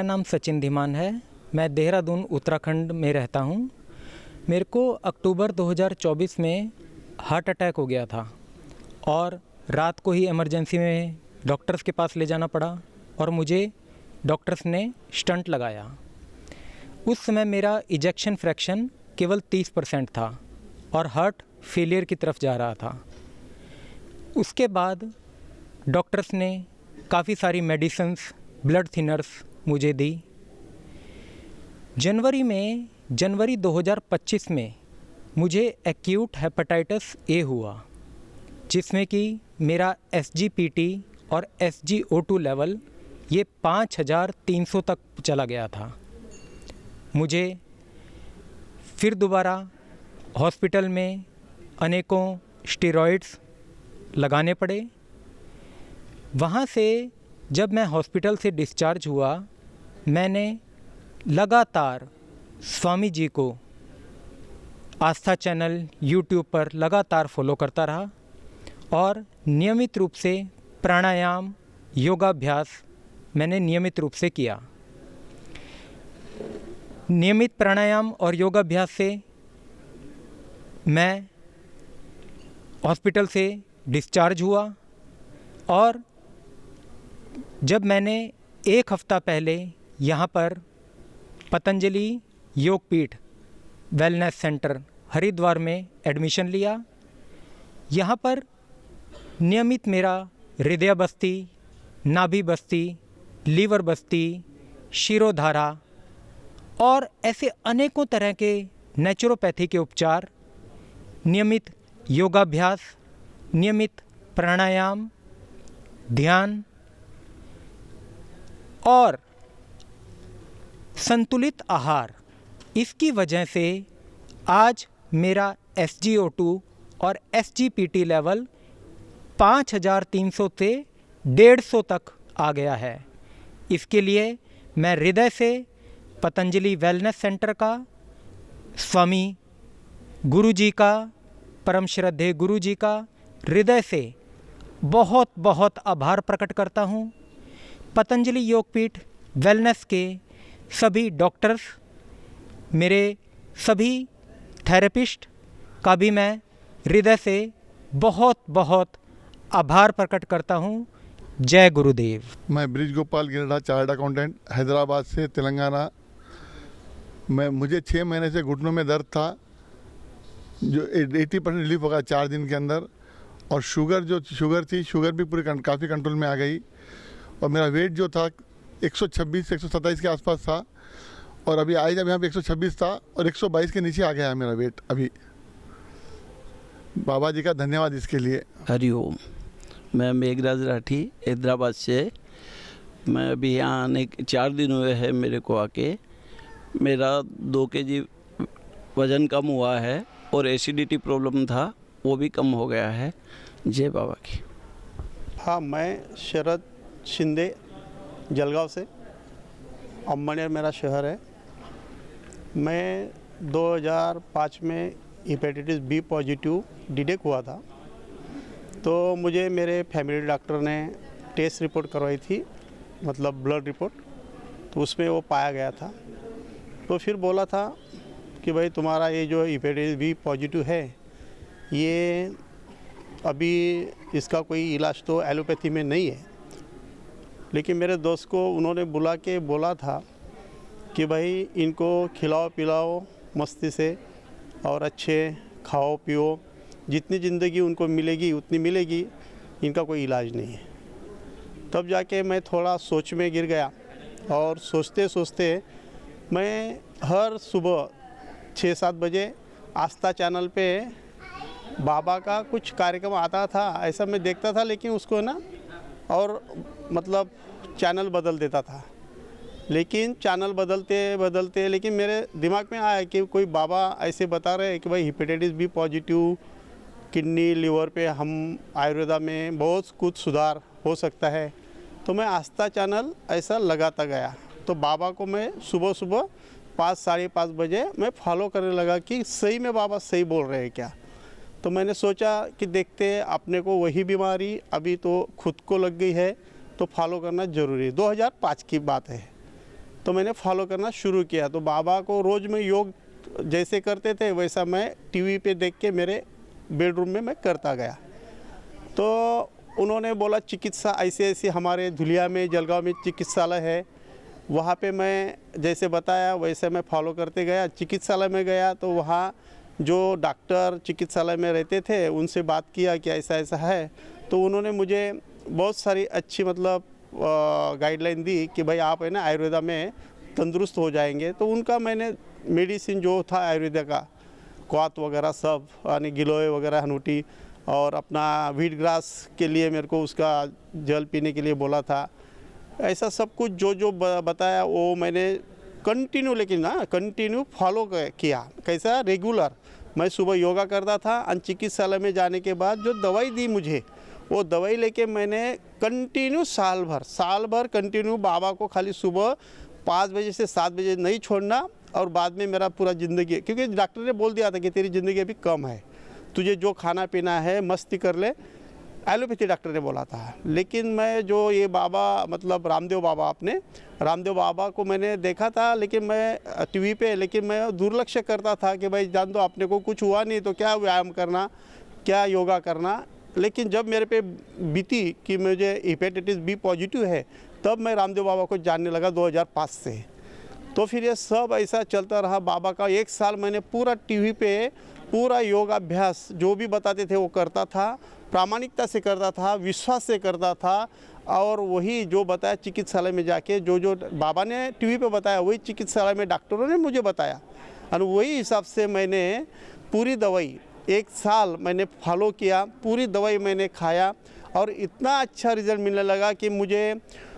नाम सचिन धीमान है। मैं देहरादून उत्तराखंड में रहता हूँ। मेरे को अक्टूबर 2024 में हार्ट अटैक हो गया था और रात को ही इमरजेंसी में डॉक्टर्स के पास ले जाना पड़ा और मुझे डॉक्टर्स ने स्टंट लगाया। उस समय मेरा इजेक्शन फ्रैक्शन केवल 30% था और हार्ट फेलियर की तरफ जा रहा था। उसके बाद डॉक्टर्स ने काफ़ी सारी मेडिसिन्स, ब्लड थिनर्स मुझे दी। जनवरी 2025 में मुझे एक्यूट हेपेटाइटिस ए हुआ, जिसमें कि मेरा SGPT और SgO2 लेवल ये 5300 तक चला गया था। मुझे फिर दोबारा हॉस्पिटल में अनेकों स्टेरॉइड्स लगाने पड़े। वहाँ से जब मैं हॉस्पिटल से डिस्चार्ज हुआ, मैंने लगातार स्वामी जी को आस्था चैनल YouTube पर लगातार फॉलो करता रहा और नियमित रूप से प्राणायाम, योगाभ्यास मैंने नियमित रूप से किया। नियमित प्राणायाम और योगाभ्यास से मैं हॉस्पिटल से डिस्चार्ज हुआ और जब मैंने एक हफ़्ता पहले यहाँ पर पतंजलि योगपीठ वेलनेस सेंटर हरिद्वार में एडमिशन लिया, यहाँ पर नियमित मेरा हृदय बस्ती, नाभि बस्ती, लीवर बस्ती, शिरोधारा और ऐसे अनेकों तरह के नेचुरोपैथी के उपचार, नियमित योगाभ्यास, नियमित प्राणायाम, ध्यान और संतुलित आहार, इसकी वजह से आज मेरा SgO2 और SGPT लेवल 5300 से 150 तक आ गया है। इसके लिए मैं हृदय से पतंजलि वेलनेस सेंटर का, स्वामी गुरुजी का, परम श्रद्धेय गुरुजी का हृदय से बहुत बहुत आभार प्रकट करता हूँ। पतंजलि योगपीठ वेलनेस के सभी डॉक्टर्स, मेरे सभी थेरेपिस्ट का भी मैं हृदय से बहुत बहुत आभार प्रकट करता हूँ। जय गुरुदेव। मैं ब्रिज गोपाल गिरडा, चार्टर्ड अकाउंटेंट, हैदराबाद से, तेलंगाना। मुझे 6 महीने से घुटनों में दर्द था, जो 80% रिलीफ हो गया 4 दिन के अंदर। और शुगर थी, शुगर भी पूरी काफ़ी कंट्रोल में आ गई। और मेरा वेट जो था 126 से 127 के आसपास था और अभी आज जब यहाँ पे 126 था और 122 के नीचे आ गया है मेरा वेट अभी। बाबा जी का धन्यवाद इसके लिए। हरिओम। मैं मेघराज राठी, हैदराबाद से। मैं अभी यहाँ आने 4 दिन हुए हैं मेरे को आके। मेरा 2 kg वज़न कम हुआ है और एसिडिटी प्रॉब्लम था, वो भी कम हो गया है। जय बाबा की। हाँ, मैं शरद शिंदे, जलगांव से। अम्बनेर मेरा शहर है। मैं 2005 में हेपेटाइटिस B पॉजिटिव डिटेक्ट हुआ था, तो मुझे मेरे फैमिली डॉक्टर ने टेस्ट रिपोर्ट करवाई थी, मतलब ब्लड रिपोर्ट, तो उसमें वो पाया गया था। तो फिर बोला था कि भाई तुम्हारा ये जो हेपेटाइटिस B पॉजिटिव है, ये अभी इसका कोई इलाज तो एलोपैथी में नहीं है। लेकिन मेरे दोस्त को उन्होंने बुला के बोला था कि भाई इनको खिलाओ पिलाओ मस्ती से और अच्छे खाओ पियो, जितनी ज़िंदगी उनको मिलेगी उतनी मिलेगी, इनका कोई इलाज नहीं है। तब जाके मैं थोड़ा सोच में गिर गया और सोचते सोचते मैं हर सुबह 6-7 बजे आस्था चैनल पे बाबा का कुछ कार्यक्रम आता था, ऐसा मैं देखता था, लेकिन उसको ना और मतलब चैनल बदल देता था। लेकिन चैनल बदलते बदलते लेकिन मेरे दिमाग में आया कि कोई बाबा ऐसे बता रहे हैं कि भाई hepatitis B positive kidney liver पे हम आयुर्वेदा में बहुत कुछ सुधार हो सकता है। तो मैं आस्था चैनल ऐसा लगाता गया। तो बाबा को मैं सुबह सुबह 5-5:30 बजे मैं फॉलो करने लगा कि सही में बाबा सही बोल रहे हैं क्या। तो मैंने सोचा कि देखते अपने को वही बीमारी अभी तो खुद को लग गई है, तो फॉलो करना ज़रूरी है। 2005 की बात है। तो मैंने फॉलो करना शुरू किया। तो बाबा को रोज़ मैं योग जैसे करते थे वैसा मैं टीवी पे देख के मेरे बेडरूम में मैं करता गया। तो उन्होंने बोला चिकित्सा ऐसे ऐसे हमारे धुलिया में जलगांव में चिकित्सालय है, वहाँ पे मैं जैसे बताया वैसे मैं फॉलो करते गया। चिकित्सालय में गया तो वहाँ जो डॉक्टर चिकित्सालय में रहते थे उनसे बात किया कि ऐसा ऐसा है। तो उन्होंने मुझे बहुत सारी अच्छी मतलब गाइडलाइन दी कि भाई आप है ना आयुर्वेदा में तंदुरुस्त हो जाएंगे। तो उनका मैंने मेडिसिन जो था आयुर्वेदा का क्वाथ वगैरह सब यानी गिलोय वगैरह हनूटी और अपना वीट ग्रास के लिए मेरे को उसका जल पीने के लिए बोला था। ऐसा सब कुछ जो जो बताया वो मैंने कंटिन्यू लेकिन ना कंटिन्यू फॉलो किया। कैसा रेगुलर मैं सुबह योगा करता था और चिकित्सालय में जाने के बाद जो दवाई दी मुझे वो दवाई लेके मैंने कंटिन्यू साल भर कंटिन्यू बाबा को खाली सुबह 5 बजे से 7 बजे नहीं छोड़ना। और बाद में मेरा पूरा ज़िंदगी, क्योंकि डॉक्टर ने बोल दिया था कि तेरी ज़िंदगी अभी कम है, तुझे जो खाना पीना है मस्ती कर ले, एलोपैथी डॉक्टर ने बोला था। लेकिन मैं जो ये बाबा मतलब रामदेव बाबा को मैंने देखा था लेकिन मैं टीवी पे, लेकिन मैं दुर्लक्ष्य करता था कि भाई जान दो अपने को कुछ हुआ नहीं तो क्या व्यायाम करना, क्या योगा करना। लेकिन जब मेरे पे बीती कि मुझे हेपेटाइटिस बी पॉजिटिव है तब मैं रामदेव बाबा को जानने लगा 2005 से। तो फिर ये सब ऐसा चलता रहा। बाबा का 1 साल मैंने पूरा टीवी पे पूरा योगाभ्यास जो भी बताते थे वो करता था, प्रामाणिकता से करता था, विश्वास से करता था। और वही जो बताया चिकित्सालय में जाके जो जो बाबा ने टीवी पे बताया वही चिकित्सालय में डॉक्टरों ने मुझे बताया और वही हिसाब से मैंने पूरी दवाई 1 साल मैंने फॉलो किया, पूरी दवाई मैंने खाया और इतना अच्छा रिज़ल्ट मिलने लगा कि मुझे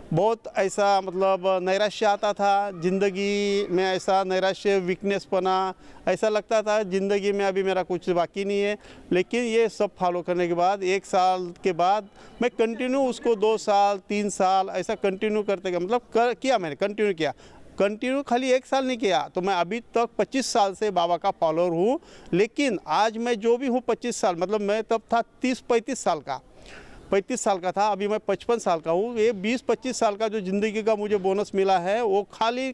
बहुत ऐसा मतलब नैराश्य आता था ज़िंदगी में, ऐसा नैराश्य वीकनेसपना, ऐसा लगता था ज़िंदगी में अभी मेरा कुछ बाकी नहीं है। लेकिन ये सब फॉलो करने के बाद 1 साल के बाद मैं कंटिन्यू उसको 2 साल 3 साल ऐसा कंटिन्यू करते गया, मतलब किया मैंने कंटिन्यू खाली 1 साल नहीं किया। तो मैं अभी तक 25 साल से बाबा का फॉलोअर हूँ। लेकिन आज मैं जो भी हूँ 25 साल, मतलब मैं तब था 35 साल का था, अभी मैं 55 साल का हूँ। ये 20-25 साल का जो ज़िंदगी का मुझे बोनस मिला है वो खाली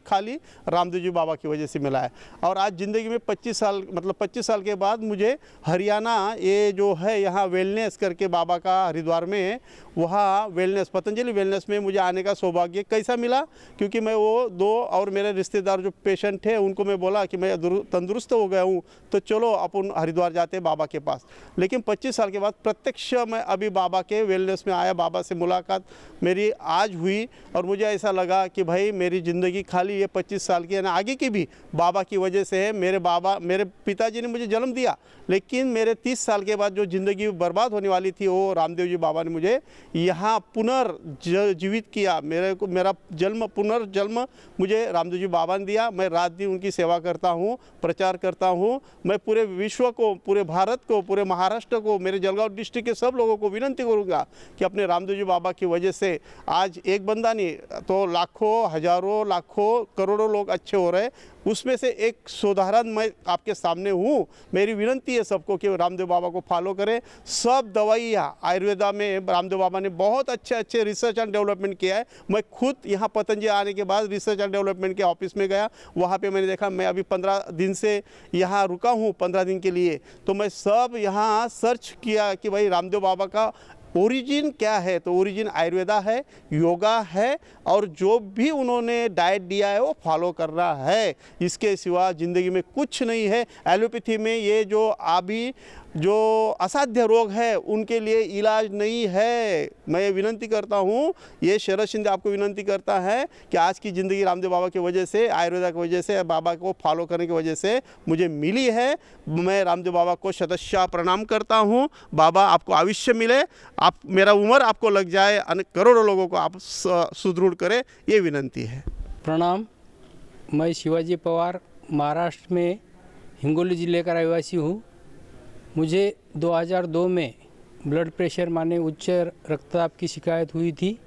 रामदेव जी बाबा की वजह से मिला है। और आज ज़िंदगी में 25 साल के बाद मुझे हरियाणा ये जो है यहाँ वेलनेस करके बाबा का हरिद्वार में, वहाँ वेलनेस पतंजलि वेलनेस में मुझे आने का सौभाग्य कैसा मिला, क्योंकि मैं वो 2 और मेरे रिश्तेदार जो पेशेंट थे उनको मैं बोला कि मैं तंदुरुस्त हो गया हूँ तो चलो अपन हरिद्वार जाते हैं बाबा के पास। लेकिन 25 साल के बाद प्रत्यक्ष मैं अभी बाबा के वेलनेस में आया, बाबा से मुलाकात मेरी आज हुई और मुझे ऐसा लगा कि भाई मेरी ज़िंदगी खाली ये 25 साल की है ना, आगे की भी बाबा की वजह से है। मेरे पिताजी ने मुझे जन्म दिया, लेकिन मेरे 30 साल के बाद जो ज़िंदगी बर्बाद होने वाली थी वो रामदेव जी बाबा ने मुझे यहाँ पुनर्जीवित किया। मेरा पुनर्जन्म मुझे रामदेव जी बाबा ने दिया। मैं रात दिन उनकी सेवा करता हूँ, प्रचार करता हूँ। मैं पूरे विश्व को, पूरे भारत को, पूरे महाराष्ट्र को, मेरे जलगांव डिस्ट्रिक्ट के सब लोगों को विनंती करूँगा कि अपने रामदेव जी बाबा की वजह से आज एक बंदा नहीं तो लाखों, हजारों, लाखों, करोड़ों लोग अच्छे हो रहे। उसमें से एक सुधारण मैं आपके सामने हूँ। मेरी विनंती है सबको कि रामदेव बाबा को फॉलो करें। सब दवाइयाँ आयुर्वेदा में रामदेव बाबा ने बहुत अच्छे रिसर्च एंड डेवलपमेंट किया है। मैं खुद यहाँ पतंजलि आने के बाद रिसर्च एंड डेवलपमेंट के ऑफिस में गया, वहाँ पे मैंने देखा। मैं अभी 15 दिन से यहाँ रुका हूँ, 15 दिन के लिए। तो मैं सब यहाँ सर्च किया कि भाई रामदेव बाबा का ओरिजिन क्या है। तो ओरिजिन आयुर्वेदा है, योगा है और जो भी उन्होंने डाइट दिया है वो फॉलो कर रहा है। इसके सिवा ज़िंदगी में कुछ नहीं है। एलोपैथी में ये जो अभी जो असाध्य रोग है उनके लिए इलाज नहीं है। मैं विनंती करता हूँ, ये शरद शिंदे आपको विनंती करता है कि आज की ज़िंदगी रामदेव बाबा की वजह से, आयुर्वेदा की वजह से, बाबा को फॉलो करने की वजह से मुझे मिली है। मैं रामदेव बाबा को शतशः प्रणाम करता हूँ। बाबा आपको आयुष्य मिले, आप मेरा उम्र आपको लग जाए, करोड़ों लोगों को आप सुदृढ़ करें, ये विनंती है। प्रणाम। मैं शिवाजी पवार महाराष्ट्र में हिंगोली ज़िले का रहवासी हूँ। मुझे 2002 में ब्लड प्रेशर माने उच्च रक्तचाप की शिकायत हुई थी।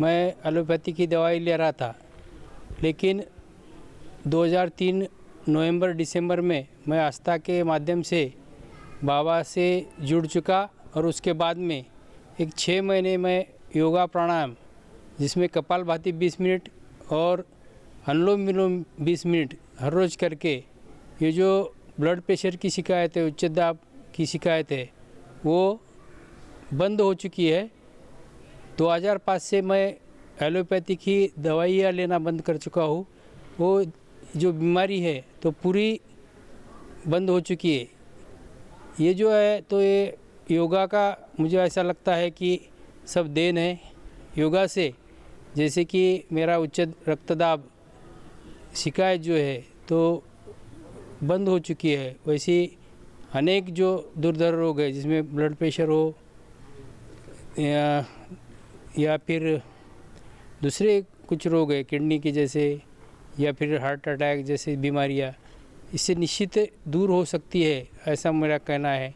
मैं एलोपैथी की दवाई ले रहा था, लेकिन 2003 नवंबर-दिसंबर में मैं आस्था के माध्यम से बाबा से जुड़ चुका और उसके बाद में एक 6 महीने में योगा प्राणायाम जिसमें कपालभाति 20 मिनट और अनुलोम विलोम 20 मिनट हर रोज़ करके ये जो ब्लड प्रेशर की शिकायत है, उच्च दाब की शिकायत है, वो बंद हो चुकी है। 2005 से मैं एलोपैथी की दवाइयाँ लेना बंद कर चुका हूँ। वो जो बीमारी है तो पूरी बंद हो चुकी है। ये जो है तो ये योगा का मुझे ऐसा लगता है कि सब देन है योगा से। जैसे कि मेरा उच्च रक्तदाब शिकायत जो है तो बंद हो चुकी है, वैसी अनेक जो दुर्धर रोग है जिसमें ब्लड प्रेशर हो या फिर दूसरे कुछ रोग है किडनी के जैसे या फिर हार्ट अटैक जैसी बीमारियां, इससे निश्चित दूर हो सकती है, ऐसा मेरा कहना है।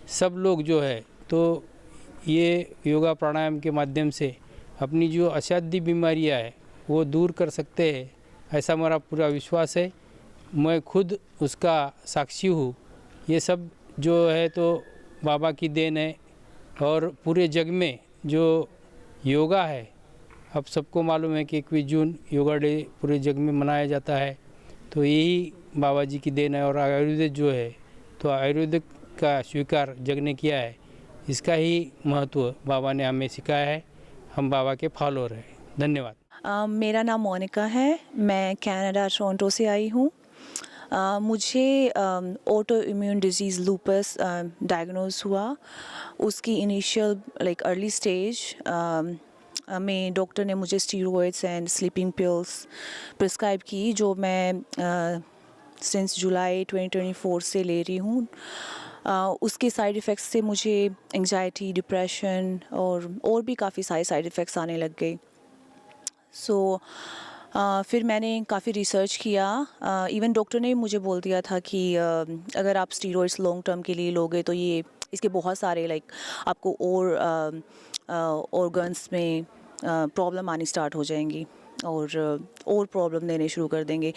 सब लोग जो है तो ये योगा प्राणायाम के माध्यम से अपनी जो असाध्य बीमारियां है वो दूर कर सकते हैं, ऐसा मेरा पूरा विश्वास है। मैं खुद उसका साक्षी हूँ। ये सब जो है तो बाबा की देन है और पूरे जग में जो योगा है, अब सबको मालूम है कि 21 जून योगा डे पूरे जग में मनाया जाता है, तो यही बाबा जी की देन है। और आयुर्वेद जो है तो आयुर्वेद का स्वीकार जग ने किया है, इसका ही महत्व बाबा ने हमें सिखाया है। हम बाबा के फॉलोअर हैं। धन्यवाद। मेरा नाम मोनिका है, मैं कनाडा टोरंटो से आई हूँ। मुझे auto immune disease lupus diagnose हुआ। उसकी इनिशियल अर्ली स्टेज में डॉक्टर ने मुझे steroids and sleeping pills prescribe की, जो मैं सिंस जुलाई 2024 से ले रही हूँ। उसके साइड इफ़ेक्ट्स से मुझे एंग्जाइटी, डिप्रेशन और भी काफ़ी सारे साइड इफ़ेक्ट्स आने लग गए। फिर मैंने काफ़ी रिसर्च किया। इवन डॉक्टर ने मुझे बोल दिया था कि अगर आप स्टीरॉइड्स लॉन्ग टर्म के लिए लोगे तो ये इसके बहुत सारे आपको और ऑर्गन्स में प्रॉब्लम आनी स्टार्ट हो जाएंगी और प्रॉब्लम देने शुरू कर देंगे।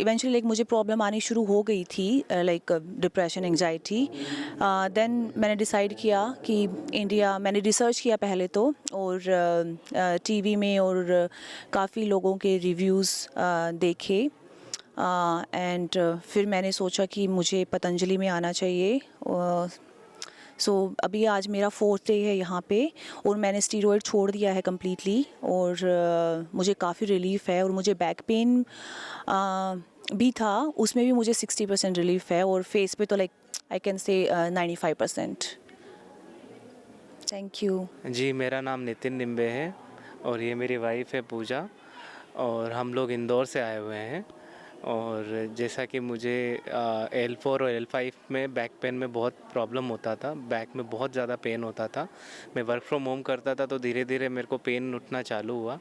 इवेंचुअली मुझे प्रॉब्लम आनी शुरू हो गई थी, डिप्रेशन, एंग्जाइटी। देन मैंने डिसाइड किया कि मैंने रिसर्च किया पहले तो, और टीवी में और काफ़ी लोगों के रिव्यूज़ देखे, एंड फिर मैंने सोचा कि मुझे पतंजलि में आना चाहिए। अभी आज मेरा 4th डे है यहाँ पे, और मैंने स्टीरॉइड छोड़ दिया है कम्प्लीटली, और मुझे काफ़ी रिलीफ है। और मुझे बैक पेन भी था, उसमें भी मुझे 60% रिलीफ है, और फेस पे तो आई can say 95%। Thank you ji. मेरा नाम नितिन निम्बे है और ये मेरी वाइफ है पूजा, और हम लोग इंदौर से आए हुए हैं। और जैसा कि मुझे L4 और L5 में बैक पेन में बहुत प्रॉब्लम होता था, बैक में बहुत ज़्यादा पेन होता था। मैं वर्क फ्रॉम होम करता था तो धीरे धीरे मेरे को पेन उठना चालू हुआ।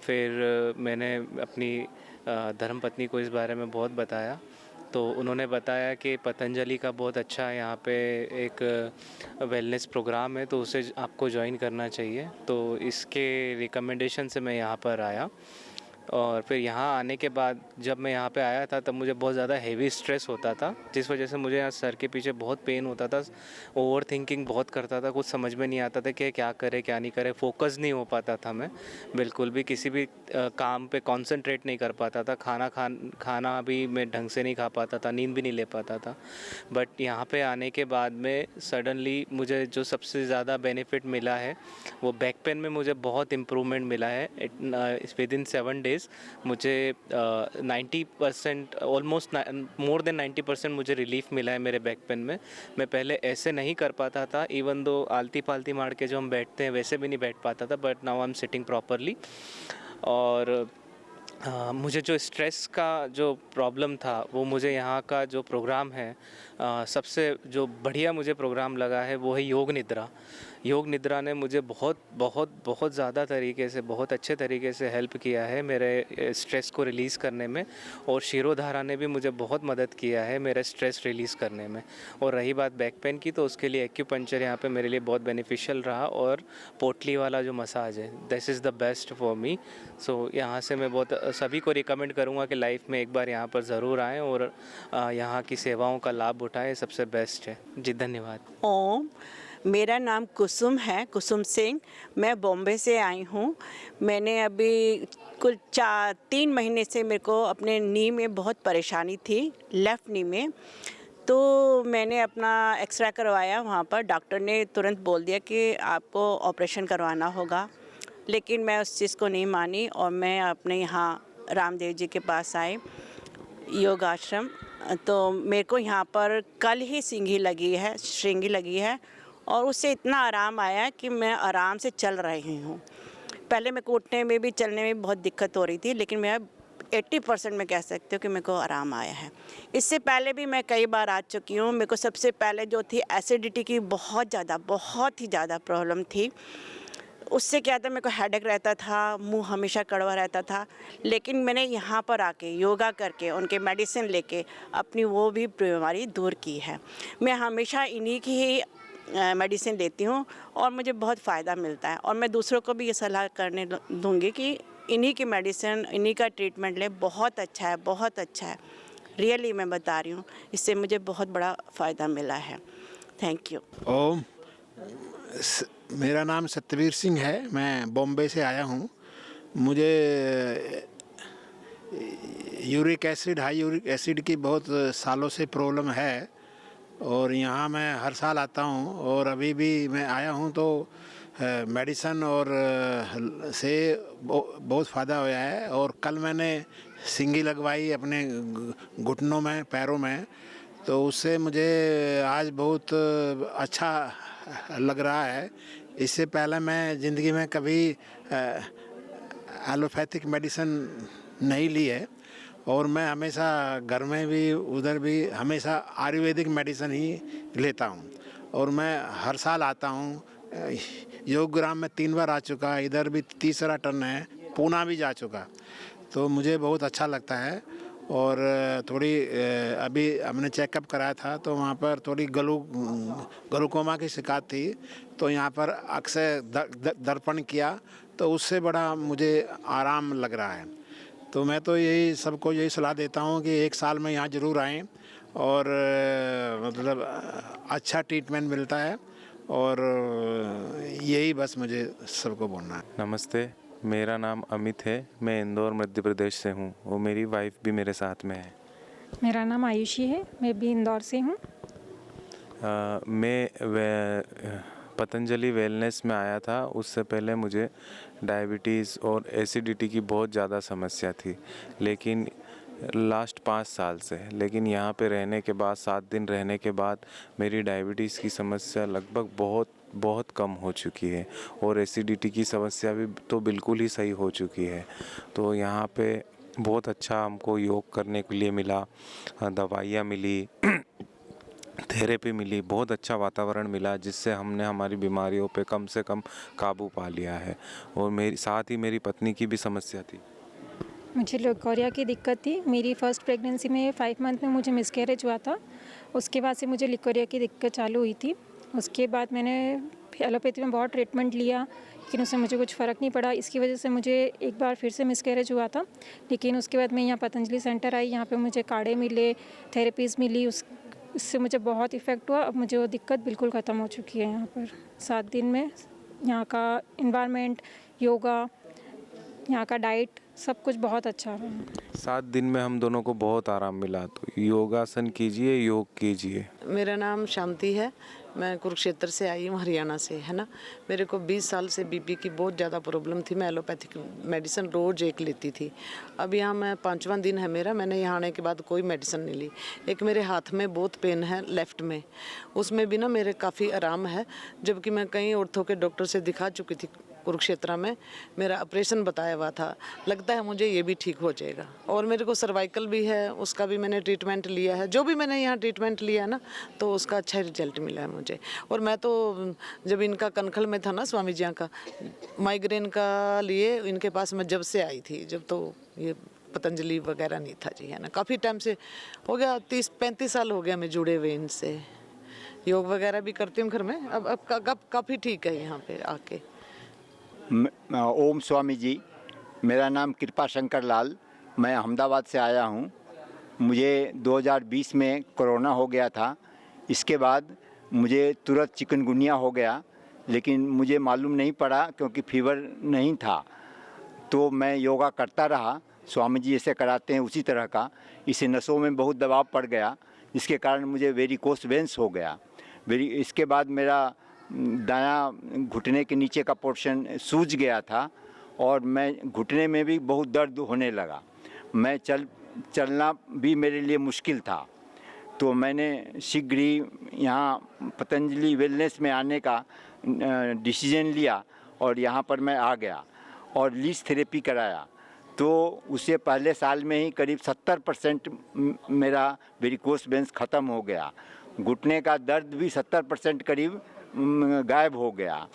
फिर मैंने अपनी धर्मपत्नी को इस बारे में बहुत बताया, तो उन्होंने बताया कि पतंजलि का बहुत अच्छा यहाँ पे एक वेलनेस प्रोग्राम है, तो उसे आपको ज्वाइन करना चाहिए। तो इसके रिकमेंडेशन से मैं यहाँ पर आया, और फिर यहाँ आने के बाद जब मैं यहाँ पे आया था तब मुझे बहुत ज़्यादा हेवी स्ट्रेस होता था, जिस वजह से मुझे यहाँ सर के पीछे बहुत पेन होता था। ओवर थिंकिंग बहुत करता था, कुछ समझ में नहीं आता था कि क्या करे क्या नहीं करे। फोकस नहीं हो पाता था, मैं बिल्कुल भी किसी भी काम पे कंसंट्रेट नहीं कर पाता था। खाना भी मैं ढंग से नहीं खा पाता था, नींद भी नहीं ले पाता था। बट यहाँ पे आने के बाद में सडनली मुझे जो सबसे ज़्यादा बेनिफिट मिला है वो बैक पेन में मुझे बहुत इम्प्रूवमेंट मिला है। विदिन 7 डेज़ मुझे 90%, ऑलमोस्ट मोर देन 90% मुझे रिलीफ मिला है मेरे बैक पेन में। मैं पहले ऐसे नहीं कर पाता था, इवन दो आलती पालती मार के जो हम बैठते हैं वैसे भी नहीं बैठ पाता था, but now I am sitting properly. और मुझे जो स्ट्रेस का जो प्रॉब्लम था वो मुझे यहाँ का जो प्रोग्राम है सबसे जो बढ़िया मुझे प्रोग्राम लगा है वो है योग निद्रा। योग निद्रा ने मुझे बहुत बहुत बहुत ज़्यादा तरीके से, बहुत अच्छे तरीके से हेल्प किया है मेरे स्ट्रेस को रिलीज़ करने में, और शिरोधारा ने भी मुझे बहुत मदद किया है मेरे स्ट्रेस रिलीज़ करने में। और रही बात बैक पेन की, तो उसके लिए एक्यूपंक्चर यहाँ पे मेरे लिए बहुत बेनिफिशियल रहा, और पोटली वाला जो मसाज है this is the best for me. So यहाँ से मैं बहुत सभी को रिकमेंड करूँगा कि लाइफ में एक बार यहाँ पर ज़रूर आएँ और यहाँ की सेवाओं का लाभ उठाएं, सबसे बेस्ट है जी। धन्यवाद। ओम, मेरा नाम कुसुम है, कुसुम सिंह। मैं बॉम्बे से आई हूँ। मैंने अभी कुल 3 महीने से मेरे को अपने नी में बहुत परेशानी थी, लेफ़्ट नी में। तो मैंने अपना एक्सरे करवाया, वहाँ पर डॉक्टर ने तुरंत बोल दिया कि आपको ऑपरेशन करवाना होगा, लेकिन मैं उस चीज़ को नहीं मानी और मैं अपने यहाँ रामदेव जी के पास आई, योग आश्रम। तो मेरे को यहाँ पर कल ही श्रृंगी लगी है और उससे इतना आराम आया कि मैं आराम से चल रही हूँ। पहले मेरे को उठने में भी चलने में बहुत दिक्कत हो रही थी, लेकिन मैं 80% में कह सकती हूँ कि मेरे को आराम आया है। इससे पहले भी मैं कई बार आ चुकी हूँ। मेरे को सबसे पहले जो थी एसिडिटी की बहुत ही ज़्यादा प्रॉब्लम थी। उससे क्या था, मेरे को हेडेक रहता था, मुंह हमेशा कड़वा रहता था। लेकिन मैंने यहाँ पर आके योगा करके उनके मेडिसिन लेके अपनी वो भी बीमारी दूर की है। मैं हमेशा इन्हीं की ही मेडिसिन लेती हूँ और मुझे बहुत फ़ायदा मिलता है और मैं दूसरों को भी ये सलाह करने दूँगी कि इन्हीं की मेडिसिन, इन्हीं का ट्रीटमेंट ले। बहुत अच्छा है, बहुत अच्छा है। रियली मैं बता रही हूँ, इससे मुझे बहुत बड़ा फ़ायदा मिला है। Thank you. ओम, मेरा नाम सत्यवीर सिंह है। मैं बॉम्बे से आया हूँ। मुझे हाई यूरिक एसिड की बहुत सालों से प्रॉब्लम है और यहाँ मैं हर साल आता हूँ और अभी भी मैं आया हूँ तो मेडिसन और से बहुत फ़ायदा हुआ है। और कल मैंने सिंगी लगवाई अपने घुटनों में, पैरों में, तो उससे मुझे आज बहुत अच्छा लग रहा है। इससे पहले मैं ज़िंदगी में कभी एलोपैथिक मेडिसिन नहीं ली है और मैं हमेशा घर में भी उधर भी हमेशा आयुर्वेदिक मेडिसिन ही लेता हूँ और मैं हर साल आता हूँ। योगग्राम में 3 बार आ चुका, इधर भी तीसरा टर्न है, पूना भी जा चुका, तो मुझे बहुत अच्छा लगता है। और थोड़ी अभी हमने चेकअप कराया था तो वहाँ पर थोड़ी ग्लूकोमा की शिकायत थी, तो यहाँ पर अक्सर दर्पण किया तो उससे बड़ा मुझे आराम लग रहा है। तो मैं तो सबको यही सलाह देता हूँ कि 1 साल में यहाँ ज़रूर आएँ और मतलब अच्छा ट्रीटमेंट मिलता है और यही बस मुझे सबको बोलना है। नमस्ते, मेरा नाम अमित है। मैं इंदौर मध्य प्रदेश से हूँ और मेरी वाइफ भी मेरे साथ में है। मेरा नाम आयुषी है, मैं भी इंदौर से हूँ। मैं पतंजलि वेलनेस में आया था। उससे पहले मुझे डायबिटीज़ और एसिडिटी की बहुत ज़्यादा समस्या थी, लेकिन लास्ट 5 साल से। लेकिन यहाँ पे रहने के बाद, 7 दिन रहने के बाद मेरी डायबिटीज़ की समस्या लगभग बहुत कम हो चुकी है और एसिडिटी की समस्या भी तो बिल्कुल ही सही हो चुकी है। तो यहाँ पे बहुत अच्छा हमको योग करने के लिए मिला, दवाइयाँ मिली, थेरेपी मिली, बहुत अच्छा वातावरण मिला, जिससे हमने हमारी बीमारियों पे कम से कम काबू पा लिया है। और साथ ही मेरी पत्नी की भी समस्या थी। मुझे लिकोरिया की दिक्कत थी। मेरी फ़र्स्ट प्रेगनेंसी में 5 मंथ में मुझे मिसकैरेज हुआ था। उसके बाद से मुझे लिकोरिया की दिक्कत चालू हुई थी। उसके बाद मैंने एलोपैथी में बहुत ट्रीटमेंट लिया, लेकिन उससे मुझे कुछ फ़र्क नहीं पड़ा। इसकी वजह से मुझे एक बार फिर से मिसकैरेज हुआ था। लेकिन उसके बाद मैं यहाँ पतंजलि सेंटर आई, यहाँ पे मुझे काढ़े मिले, थेरेपीज़ मिली, उससे मुझे बहुत इफ़ेक्ट हुआ। अब मुझे वो दिक्कत बिल्कुल ख़त्म हो चुकी है। यहाँ पर 7 दिन में यहाँ का एनवायरनमेंट, योगा, यहाँ का डाइट, सब कुछ बहुत अच्छा है। 7 दिन में हम दोनों को बहुत आराम मिला। तो योगासन कीजिए, योग कीजिए। मेरा नाम शांति है, मैं कुरुक्षेत्र से आई हूँ, हरियाणा से, है ना। मेरे को 20 साल से बीपी की बहुत ज़्यादा प्रॉब्लम थी। मैं एलोपैथिक मेडिसिन रोज़ एक लेती थी। अब यहाँ मैं 5वां दिन है मेरा, मैंने यहाँ आने के बाद कोई मेडिसिन नहीं ली। एक मेरे हाथ में बहुत पेन है लेफ़्ट में, उसमें भी ना मेरे काफ़ी आराम है। जबकि मैं कई ऑर्थो के डॉक्टर से दिखा चुकी थी कुरुक्षेत्र में, मेरा ऑपरेशन बताया हुआ था। लगता है मुझे ये भी ठीक हो जाएगा। और मेरे को सर्वाइकल भी है, उसका भी मैंने ट्रीटमेंट लिया है। जो भी मैंने यहाँ ट्रीटमेंट लिया है ना, तो उसका अच्छा रिजल्ट मिला है मुझे। और मैं तो जब इनका कनखल में था ना, स्वामी जी का माइग्रेन का लिए इनके पास मैं जब से आई थी, जब तो ये पतंजलि वगैरह नहीं था जी, है ना। काफ़ी टाइम से हो गया, 30-35 साल हो गया मैं जुड़े हुए इनसे। योग वगैरह भी करती हूँ घर में। अब काफ़ी ठीक है यहाँ पे आके। ओम स्वामी जी, मेरा नाम कृपा शंकर लाल, मैं अहमदाबाद से आया हूँ। मुझे 2020 में कोरोना हो गया था। इसके बाद मुझे तुरंत चिकनगुनिया हो गया, लेकिन मुझे मालूम नहीं पड़ा क्योंकि फीवर नहीं था। तो मैं योगा करता रहा, स्वामी जी जैसे कराते हैं उसी तरह का। इससे नसों में बहुत दबाव पड़ गया, जिसके कारण मुझे वेरिकोस वेंस हो गया। इसके बाद मेरा दायां घुटने के नीचे का पोर्शन सूज गया था और मैं घुटने में भी बहुत दर्द होने लगा। मैं चलना भी मेरे लिए मुश्किल था। तो मैंने शीघ्र ही यहाँ पतंजलि वेलनेस में आने का डिसीजन लिया और यहाँ पर मैं आ गया और लीच थेरेपी कराया। तो उससे पहले साल में ही करीब 70% मेरा वेरिकोस वेंस ख़त्म हो गया। घुटने का दर्द भी 70% करीब गायब हो गया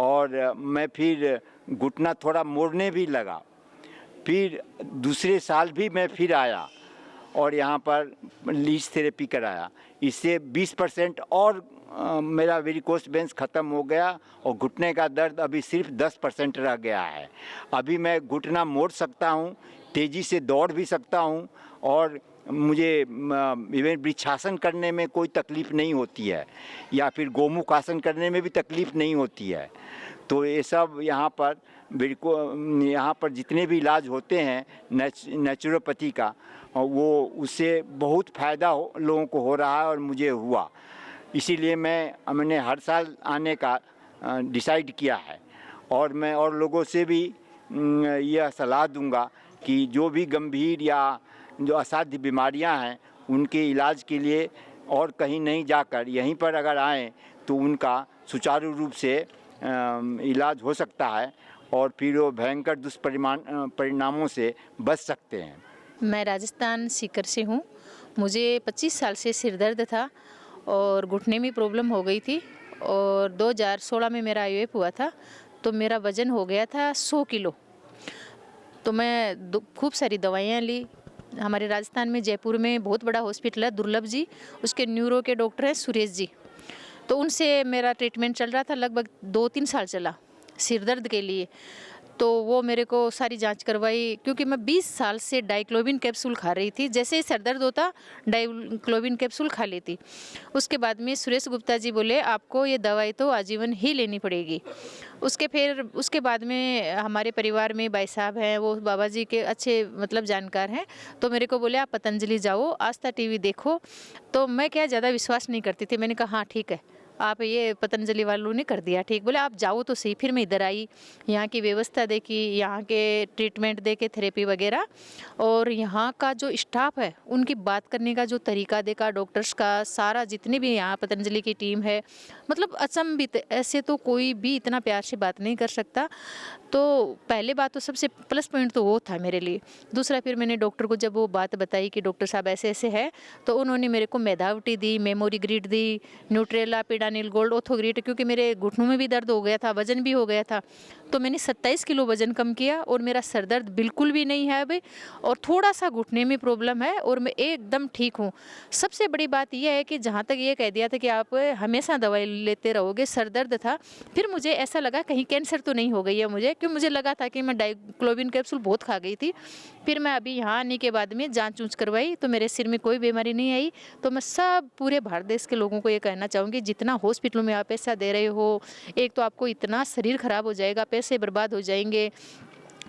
और मैं फिर घुटना थोड़ा मोड़ने भी लगा। फिर दूसरे साल भी मैं फिर आया और यहाँ पर लीच थेरेपी कराया। इससे 20% और मेरा वेरिकोस वेंस ख़त्म हो गया और घुटने का दर्द अभी सिर्फ 10% रह गया है। अभी मैं घुटना मोड़ सकता हूँ, तेज़ी से दौड़ भी सकता हूँ और मुझे इवन वृक्षासन करने में कोई तकलीफ़ नहीं होती है या फिर गोमुख आसन करने में भी तकलीफ़ नहीं होती है। तो ये सब यहाँ पर जितने भी इलाज होते हैं नेचुरोपैथी का, वो उससे बहुत फ़ायदा लोगों को हो रहा है और मुझे हुआ। इसीलिए मैंने हर साल आने का डिसाइड किया है और मैं और लोगों से भी यह सलाह दूंगा कि जो भी गंभीर या जो असाध्य बीमारियां हैं उनके इलाज के लिए और कहीं नहीं जाकर यहीं पर अगर आएँ तो उनका सुचारू रूप से इलाज हो सकता है और फिर वो भयंकर दुष्परिणामों से बच सकते हैं। मैं राजस्थान सीकर से हूँ। मुझे 25 साल से सिर दर्द था और घुटने में प्रॉब्लम हो गई थी और 2016 में मेरा IVF हुआ था। तो मेरा वज़न हो गया था 100 किलो। तो मैं खूब सारी दवाइयाँ ली। हमारे राजस्थान में जयपुर में बहुत बड़ा हॉस्पिटल है दुर्लभ जी, उसके न्यूरो के डॉक्टर हैं सुरेश जी। तो उनसे मेरा ट्रीटमेंट चल रहा था, लगभग 2-3 साल चला सिर दर्द के लिए। तो वो मेरे को सारी जांच करवाई, क्योंकि मैं 20 साल से डाइक्लोबिन कैप्सूल खा रही थी। जैसे ही सर दर्द होता डाइक्लोबिन कैप्सूल खा लेती। उसके बाद में सुरेश गुप्ता जी बोले आपको ये दवाई तो आजीवन ही लेनी पड़ेगी। उसके बाद में हमारे परिवार में भाई साहब हैं, वो बाबा जी के अच्छे मतलब जानकार हैं। तो मेरे को बोले आप पतंजलि जाओ, आस्था TV देखो। तो मैं क्या ज़्यादा विश्वास नहीं करती थी। मैंने कहा हाँ ठीक है, आप ये पतंजलि वालों ने कर दिया ठीक। बोले आप जाओ तो सही। फिर मैं इधर आई, यहाँ की व्यवस्था देखी, यहाँ के ट्रीटमेंट देखे, थेरेपी वगैरह। और यहाँ का जो स्टाफ है उनकी बात करने का जो तरीका देखा, डॉक्टर्स का सारा जितने भी यहाँ पतंजलि की टीम है, मतलब अचंभित, ऐसे तो कोई भी इतना प्यार से बात नहीं कर सकता। तो पहले बात तो सबसे प्लस पॉइंट तो वो था मेरे लिए। दूसरा फिर मैंने डॉक्टर को जब वो बात बताई कि डॉक्टर साहब ऐसे ऐसे है, तो उन्होंने मेरे को मेधावटी दी, मेमोरी ग्रीड दी, न्यूट्रेला, पिडानिल गोल्ड, ओथोग्रीट, क्योंकि मेरे घुटनों में भी दर्द हो गया था, वजन भी हो गया था। तो मैंने 27 किलो वजन कम किया और मेरा सर दर्द बिल्कुल भी नहीं है अभी, और थोड़ा सा घुटने में प्रॉब्लम है और मैं एकदम ठीक हूँ। सबसे बड़ी बात यह है कि जहाँ तक ये कह दिया था कि आप हमेशा दवाई लेते रहोगे, सर दर्द था, फिर मुझे ऐसा लगा कहीं कैंसर तो नहीं हो गई है मुझे, क्योंकि मुझे लगा था कि मैं डाइक्लोबिन कैप्सूल बहुत खा गई थी। फिर मैं अभी यहाँ आने के बाद में जांच ऊँच करवाई तो मेरे सिर में कोई बीमारी नहीं आई। तो मैं सब पूरे भारत देश के लोगों को ये कहना चाहूँगी, जितना हॉस्पिटलों में आप पैसा दे रहे हो, एक तो आपको इतना शरीर खराब हो जाएगा, पैसे बर्बाद हो जाएंगे,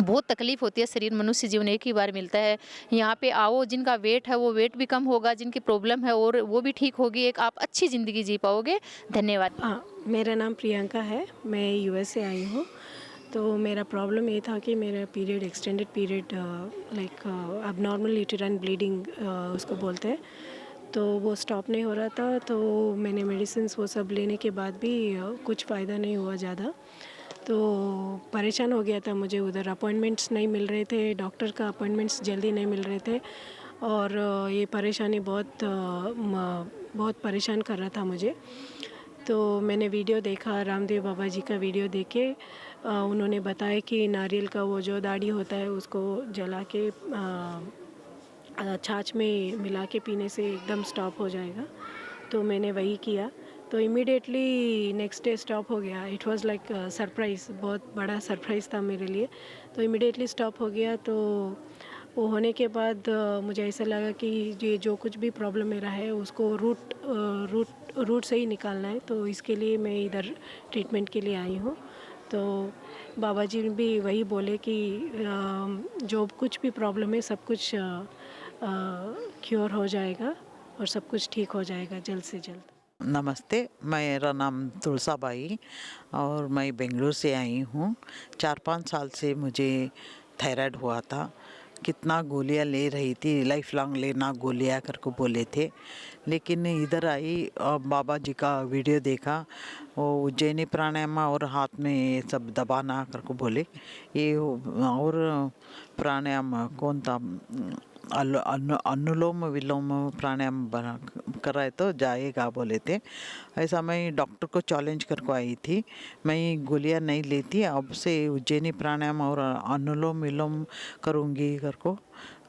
बहुत तकलीफ होती है। शरीर मनुष्य जीवन एक ही बार मिलता है। यहाँ पे आओ, जिनका वेट है वो वेट भी कम होगा, जिनकी प्रॉब्लम है और वो भी ठीक होगी, एक आप अच्छी ज़िंदगी जी पाओगे। धन्यवाद। मेरा नाम प्रियंका है, मैं US से आई हूँ। तो मेरा प्रॉब्लम ये था कि मेरा period, extended period, like abnormal uterine bleeding उसको बोलते हैं, तो वो स्टॉप नहीं हो रहा था। तो मैंने मेडिसिन वो सब लेने के बाद भी कुछ फ़ायदा नहीं हुआ ज़्यादा। तो परेशान हो गया था मुझे, उधर अपॉइंटमेंट्स नहीं मिल रहे थे, डॉक्टर का अपॉइंटमेंट्स जल्दी नहीं मिल रहे थे और ये परेशानी बहुत परेशान कर रहा था मुझे। तो मैंने वीडियो देखा, रामदेव बाबा जी का वीडियो देखे। उन्होंने बताया कि नारियल का वो जो दाढ़ी होता है उसको जला के छाछ में मिला के पीने से एकदम स्टॉप हो जाएगा। तो मैंने वही किया। तो इमीडिएटली नेक्स्ट डे स्टॉप हो गया। इट वाज लाइक सरप्राइज़, बहुत बड़ा सरप्राइज़ था मेरे लिए। तो इमीडिएटली स्टॉप हो गया। तो वो होने के बाद मुझे ऐसा लगा कि ये जो कुछ भी प्रॉब्लम मेरा है उसको रूट से ही निकालना है। तो इसके लिए मैं इधर ट्रीटमेंट के लिए आई हूँ। तो बाबा जी भी वही बोले कि जो कुछ भी प्रॉब्लम है सब कुछ क्योर हो जाएगा और सब कुछ ठीक हो जाएगा जल्द से जल्द। नमस्ते, मेरा नाम तुलसाबाई और मैं बेंगलुरु से आई हूँ। 4-5 साल से मुझे थायराइड हुआ था। कितना गोलियां ले रही थी, लाइफ लॉन्ग लेना गोलियां कर को बोले थे। लेकिन इधर आई और बाबा जी का वीडियो देखा, वो उज्जैनी प्राणायाम और हाथ में ये सब दबाना कर को बोले। ये और प्राणायाम कौन था, अनुलोम विलोम प्राणायाम बना कराए तो जाएगा बोले थे। ऐसा मैं डॉक्टर को चैलेंज कर को आई थी। मैं गोलियां नहीं लेती, अब से उज्जैनी प्राणायाम और अनुलोम विलोम करूँगी कर को।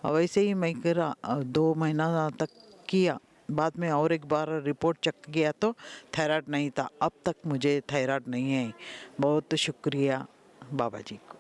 वैसे ही मैं 2 महीना तक किया। बाद में और एक बार रिपोर्ट चेक किया तो थायराइड नहीं था। अब तक मुझे थायराइड नहीं है। बहुत शुक्रिया बाबा जी को।